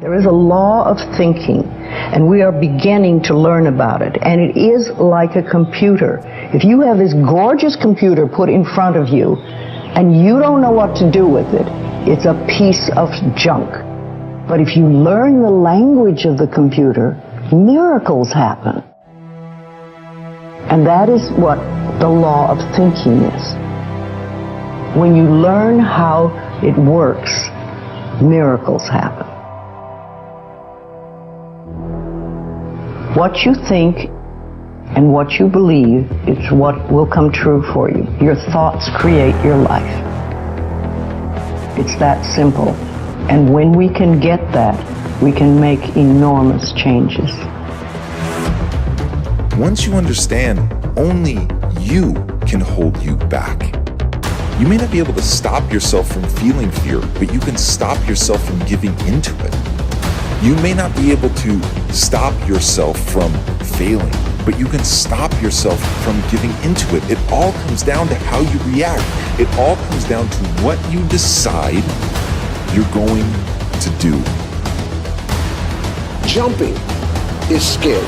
There is a law of thinking, and we are beginning to learn about it. And it is like a computer. If you have this gorgeous computer put in front of you, and you don't know what to do with it, it's a piece of junk. But if you learn the language of the computer, miracles happen. And that is what the law of thinking is. When you learn how it works, miracles happen. What you think and what you believe is what will come true for you. Your thoughts create your life. It's that simple. And when we can get that, we can make enormous changes. Once you understand, only you can hold you back. You may not be able to stop yourself from feeling fear, but you can stop yourself from giving into it. You may not be able to stop yourself from failing, but you can stop yourself from giving into it. It all comes down to how you react. It all comes down to what you decide you're going to do. Jumping is scary.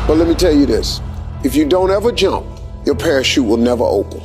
But let me tell you this. If you don't ever jump, your parachute will never open.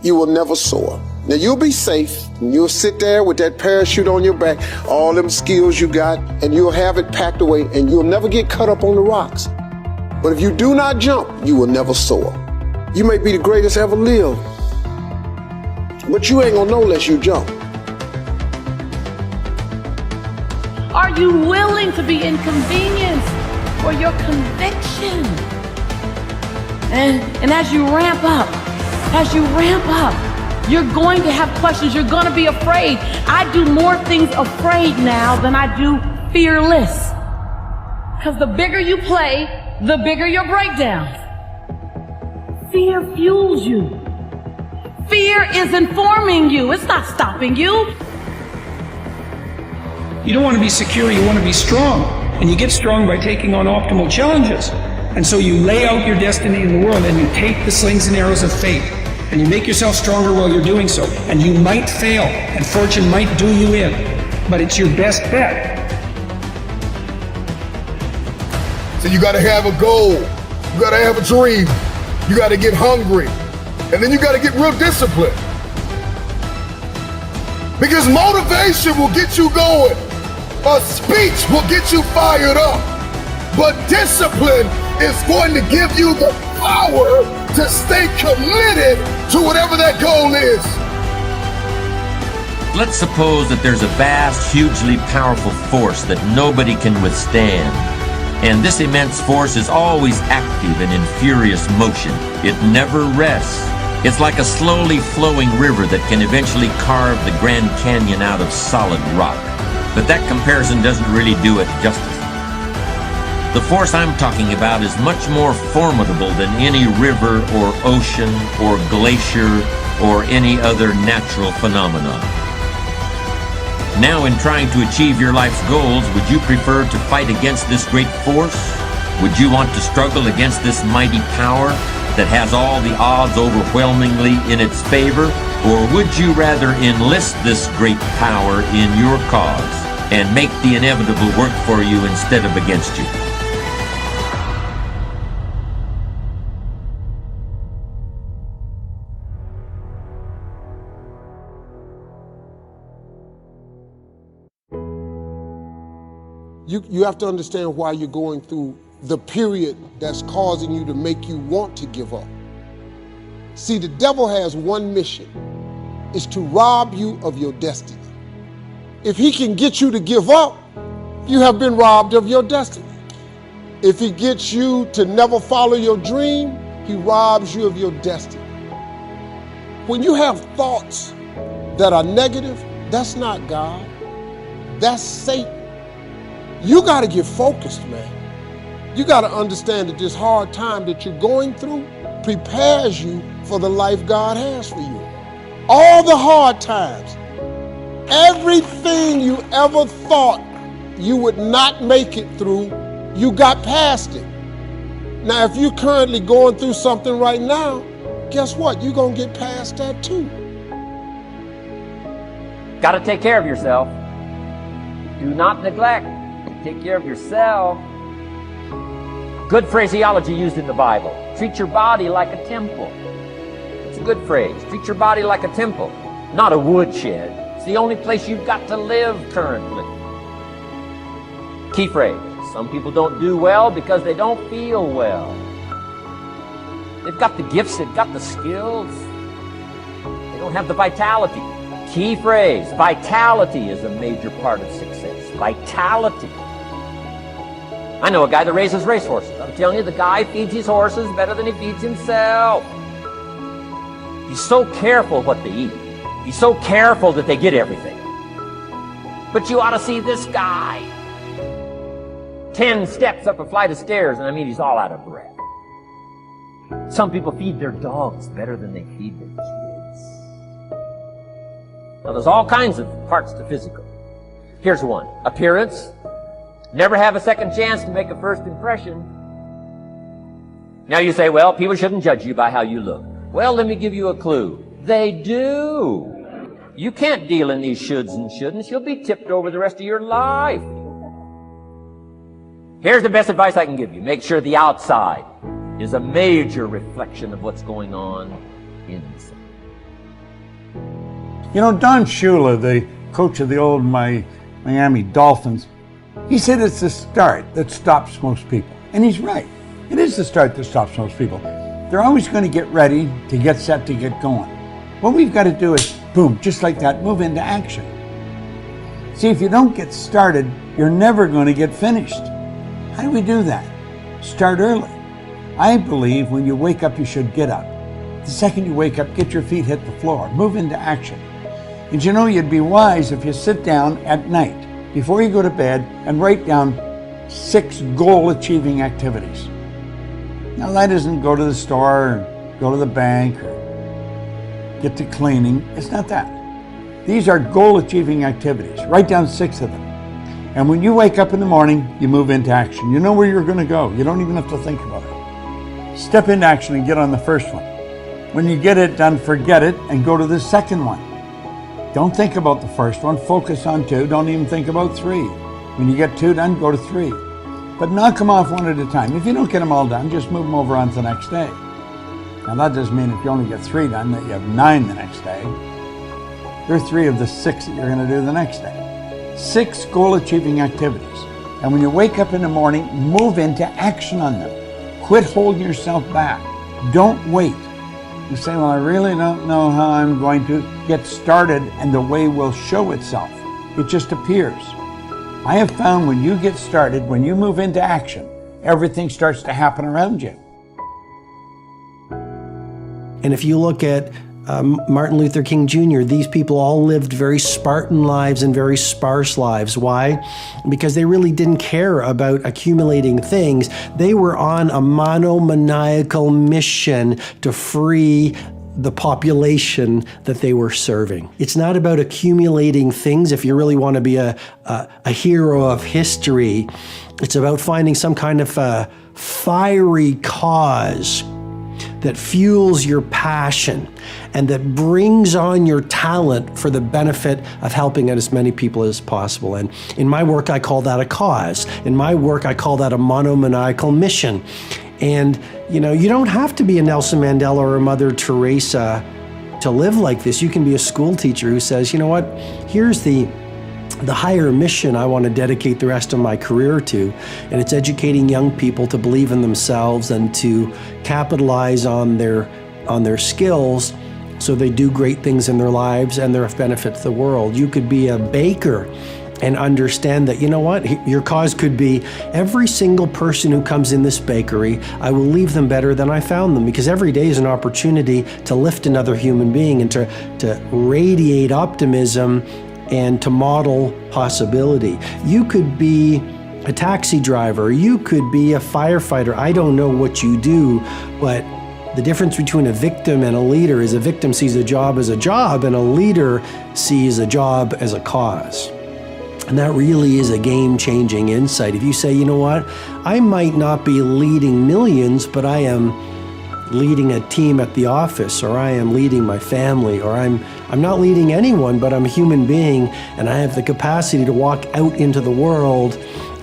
You will never soar. Now you'll be safe, and you'll sit there with that parachute on your back, all them skills you got, and you'll have it packed away, and you'll never get cut up on the rocks. But if you do not jump, you will never soar. You may be the greatest ever lived, but you ain't gonna know unless you jump. Are you willing to be inconvenienced for your conviction? And as you ramp up, you're going to have questions. You're going to be afraid. I do more things afraid now than I do fearless. Because the bigger you play, the bigger your breakdowns. Fear fuels you. Fear is informing you. It's not stopping you. You don't want to be secure, you want to be strong. And you get strong by taking on optimal challenges. And so you lay out your destiny in the world and you take the slings and arrows of fate. And you make yourself stronger while you're doing so. And you might fail, and fortune might do you in. But it's your best bet. So you gotta have a goal. You gotta have a dream. You gotta get hungry. And then you gotta get real disciplined. Because motivation will get you going. A speech will get you fired up. But discipline is going to give you the power to stay committed to whatever that goal is. Let's suppose that there's a vast, hugely powerful force that nobody can withstand. And this immense force is always active and in furious motion. It never rests. It's like a slowly flowing river that can eventually carve the Grand Canyon out of solid rock. But that comparison doesn't really do it justice. The force I'm talking about is much more formidable than any river or ocean or glacier or any other natural phenomenon. Now, in trying to achieve your life's goals, would you prefer to fight against this great force? Would you want to struggle against this mighty power that has all the odds overwhelmingly in its favor? Or would you rather enlist this great power in your cause and make the inevitable work for you instead of against you? You have to understand why you're going through the period that's causing you to make you want to give up. See, the devil has one mission, is to rob you of your destiny. If he can get you to give up, you have been robbed of your destiny. If he gets you to never follow your dream, he robs you of your destiny. When you have thoughts that are negative, that's not God, that's Satan. You got to get focused, man. You got to understand that this hard time that you're going through prepares you for the life God has for you. All the hard times, everything you ever thought you would not make it through, you got past it. Now, if you're currently going through something right now, guess what? You're going to get past that too. Got to take care of yourself. Do not neglect to take care of yourself. Good phraseology used in the Bible. Treat your body like a temple. It's a good phrase. Treat your body like a temple, not a woodshed. It's the only place you've got to live currently. Key phrase. Some people don't do well because they don't feel well. They've got the gifts, they've got the skills. They don't have the vitality. Key phrase. Vitality is a major part of success. Vitality. I know a guy that raises racehorses. I'm telling you, the guy feeds his horses better than he feeds himself. He's so careful what they eat. He's so careful that they get everything. But you ought to see this guy. 10 steps up a flight of stairs, and I mean, he's all out of breath. Some people feed their dogs better than they feed their kids. Now, there's all kinds of parts to physical. Here's one. Appearance. Never have a second chance to make a first impression. Now you say, well, people shouldn't judge you by how you look. Well, let me give you a clue. They do. You can't deal in these shoulds and shouldn'ts. You'll be tipped over the rest of your life. Here's the best advice I can give you. Make sure the outside is a major reflection of what's going on inside. You know, Don Shula, the coach of the old Miami Dolphins, he said it's the start that stops most people. And he's right. It is the start that stops most people. They're always going to get ready, to get set, to get going. What we've got to do is, boom, just like that, move into action. See, if you don't get started, you're never going to get finished. How do we do that? Start early. I believe when you wake up, you should get up. The second you wake up, get your feet hit the floor. Move into action. And you know, you'd be wise if you sit down at night before you go to bed and write down 6 goal-achieving activities. Now, that isn't go to the store, or go to the bank, or get to cleaning. It's not that. These are goal-achieving activities. Write down 6 of them. And when you wake up in the morning, you move into action. You know where you're going to go. You don't even have to think about it. Step into action and get on the first one. When you get it done, forget it and go to the second one. Don't think about the first one. Focus on 2. Don't even think about 3. When you get 2 done, go to 3. But knock them off one at a time. If you don't get them all done, just move them over on to the next day. Now, that doesn't mean if you only get 3 done that you have 9 the next day. There are 3 of the 6 that you're going to do the next day. 6 goal-achieving activities. And when you wake up in the morning, move into action on them. Quit holding yourself back. Don't wait. You say, well, I really don't know how I'm going to get started, and the way will show itself. It just appears. I have found when you get started, when you move into action, everything starts to happen around you. And if you look at Martin Luther King Jr., these people all lived very Spartan lives and very sparse lives. Why? Because they really didn't care about accumulating things. They were on a monomaniacal mission to free the population that they were serving. It's not about accumulating things if you really want to be a hero of history. It's about finding some kind of a fiery cause that fuels your passion and that brings on your talent for the benefit of helping as many people as possible. And in my work, I call that a cause. In my work, I call that a monomaniacal mission. And you know, you don't have to be a Nelson Mandela or a Mother Teresa to live like this. You can be a school teacher who says, you know what, here's the higher mission I want to dedicate the rest of my career to, and it's educating young people to believe in themselves and to capitalize on their skills so they do great things in their lives and their benefit to the world. You could be a baker and understand that, you know what, your cause could be every single person who comes in this bakery, I will leave them better than I found them, because every day is an opportunity to lift another human being and to radiate optimism and to model possibility. You could be a taxi driver, you could be a firefighter. I don't know what you do, but the difference between a victim and a leader is a victim sees a job as a job and a leader sees a job as a cause. And that really is a game-changing insight. If you say, you know what, I might not be leading millions, but I am leading a team at the office, or I am leading my family, or I'm I'm not leading anyone, but I'm a human being, and I have the capacity to walk out into the world.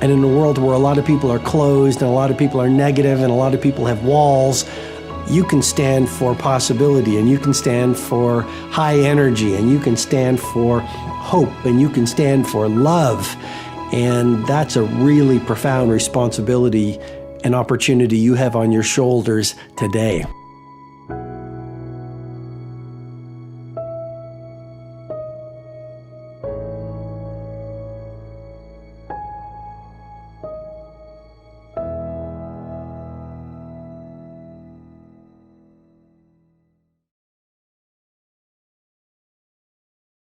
And in a world where a lot of people are closed and a lot of people are negative and a lot of people have walls, you can stand for possibility, and you can stand for high energy, and you can stand for hope, and you can stand for love. And that's a really profound responsibility and opportunity you have on your shoulders today.